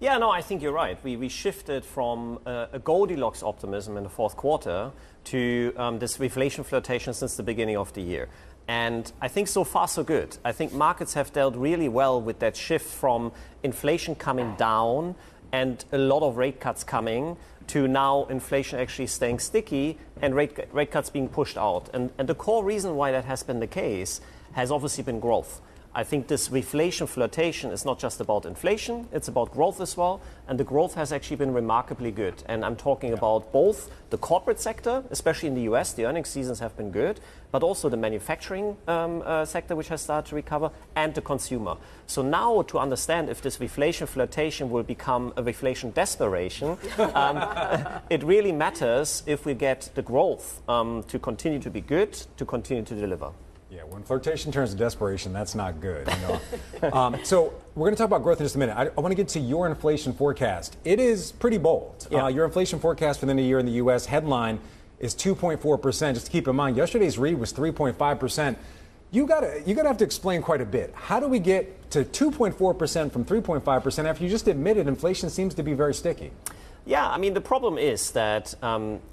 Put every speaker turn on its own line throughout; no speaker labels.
Yeah, no, I think you're right. We shifted from a Goldilocks optimism in the fourth quarter to this reflation flirtation since the beginning of the year. And I think so far so good. I think markets have dealt really well with that shift from inflation coming down and a lot of rate cuts coming to now inflation actually staying sticky and rate cuts being pushed out. And the core reason why that has been the case has obviously been growth. I think this reflation flirtation is not just about inflation, it's about growth as well. And the growth has actually been remarkably good. And I'm talking about both the corporate sector, especially in the US, the earnings seasons have been good, but also the manufacturing sector, which has started to recover, and the consumer. So now to understand if this reflation flirtation will become a reflation desperation, it really matters if we get the growth to continue to be good, to continue to deliver.
Yeah, when flirtation turns to desperation, that's not good. So we're going to talk about growth in just a minute. I want to get to your inflation forecast. It is pretty bold. Yeah. Your inflation forecast for the end of the year in the U.S. headline is 2.4%. Just to keep in mind, yesterday's read was 3.5%. You gotta have to explain quite a bit. How do we get to 2.4% from 3.5% after you just admitted inflation seems to be very sticky?
Yeah, I mean, the problem is that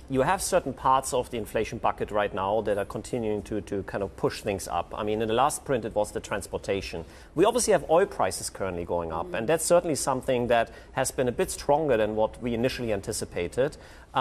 you have certain parts of the inflation bucket right now that are continuing to kind of push things up. I mean, in the last print, it was the transportation. We obviously have oil prices currently going up, and that's certainly something that has been a bit stronger than what we initially anticipated.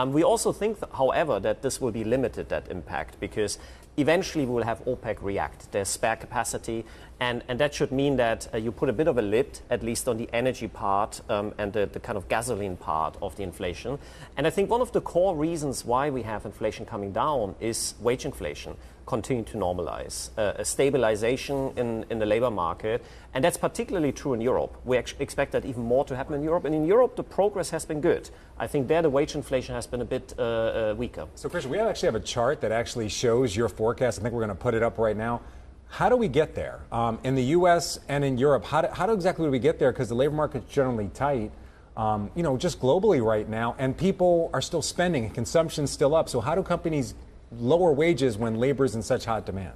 We also think, however, that this will be limited, that impact, because eventually we will have OPEC react. There's spare capacity, and that should mean that you put a bit of a lid, at least on the energy part and the kind of gasoline part of the inflation. And I think one of the core reasons why we have inflation coming down is wage inflation continuing to normalize, a stabilization in the labor market. And that's particularly true in Europe. We expect that even more to happen in Europe. And in Europe, the progress has been good. I think there the wage inflation has been a bit weaker.
So, Christian, we actually have a chart that actually shows your forecast. I think we're going to put it up right now. How do we get there? In the U.S. and in Europe, how exactly do we get there? Because the labor market's generally tight, just globally right now. And people are still spending and consumption's still up. So how do companies lower wages when labor is in such hot demand?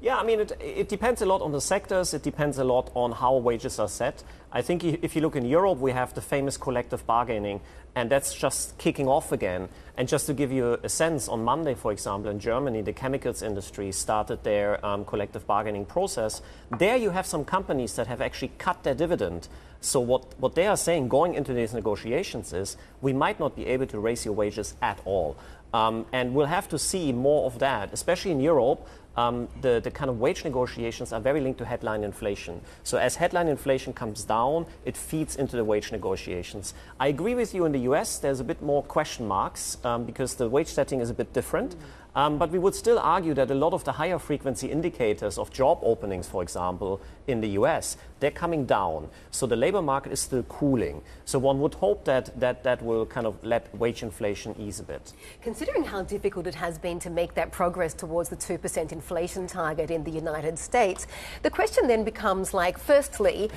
Yeah, I mean, it depends a lot on the sectors. It depends a lot on how wages are set. I think if you look in Europe, we have the famous collective bargaining, and that's just kicking off again. And just to give you a sense, on Monday, for example, in Germany, the chemicals industry started their collective bargaining process. There you have some companies that have actually cut their dividend. So what they are saying going into these negotiations is, we might not be able to raise your wages at all. And we'll have to see more of that, especially in Europe. The kind of wage negotiations are very linked to headline inflation. So as headline inflation comes down, it feeds into the wage negotiations. I agree with you in the US, there's a bit more question marks because the wage setting is a bit different. But we would still argue that a lot of the higher frequency indicators of job openings, for example, in the US, they're coming down. So the labor market is still cooling. So one would hope that will kind of let wage inflation ease a bit.
Considering how difficult it has been to make that progress towards the 2% inflation target in the United States, the question then becomes like, firstly,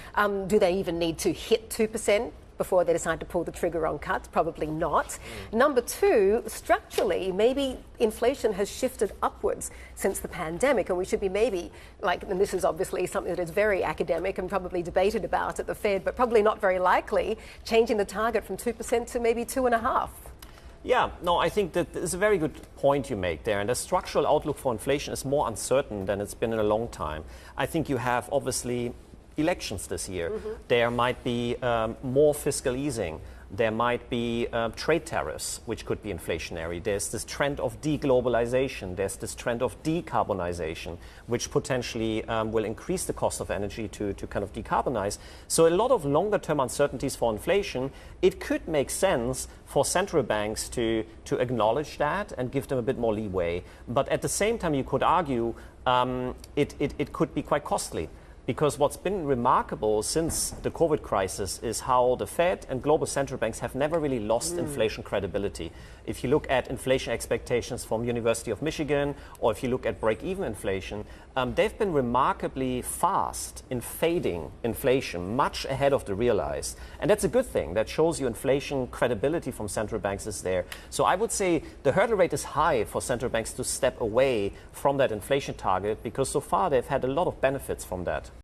do they even need to hit 2%? Before they decide to pull the trigger on cuts? Probably not. Number two, structurally, maybe inflation has shifted upwards since the pandemic, and we should be maybe, and this is obviously something that is very academic and probably debated about at the Fed, but probably not very likely, changing the target from 2% to maybe 2.5%.
Yeah, no, I think that is a very good point you make there. And the structural outlook for inflation is more uncertain than it's been in a long time. I think you have obviously elections this year. There might be more fiscal easing. There might be trade tariffs, which could be inflationary. There's this trend of deglobalization. There's this trend of decarbonization, which potentially will increase the cost of energy to kind of decarbonize. So a lot of longer term uncertainties for inflation. It could make sense for central banks to acknowledge that and give them a bit more leeway. But at the same time, you could argue it could be quite costly. Because what's been remarkable since the COVID crisis is how the Fed and global central banks have never really lost inflation credibility. If you look at inflation expectations from University of Michigan, or if you look at break-even inflation, they've been remarkably fast in fading inflation, much ahead of the realized. And that's a good thing. That shows you inflation credibility from central banks is there. So I would say the hurdle rate is high for central banks to step away from that inflation target, because so far they've had a lot of benefits from that.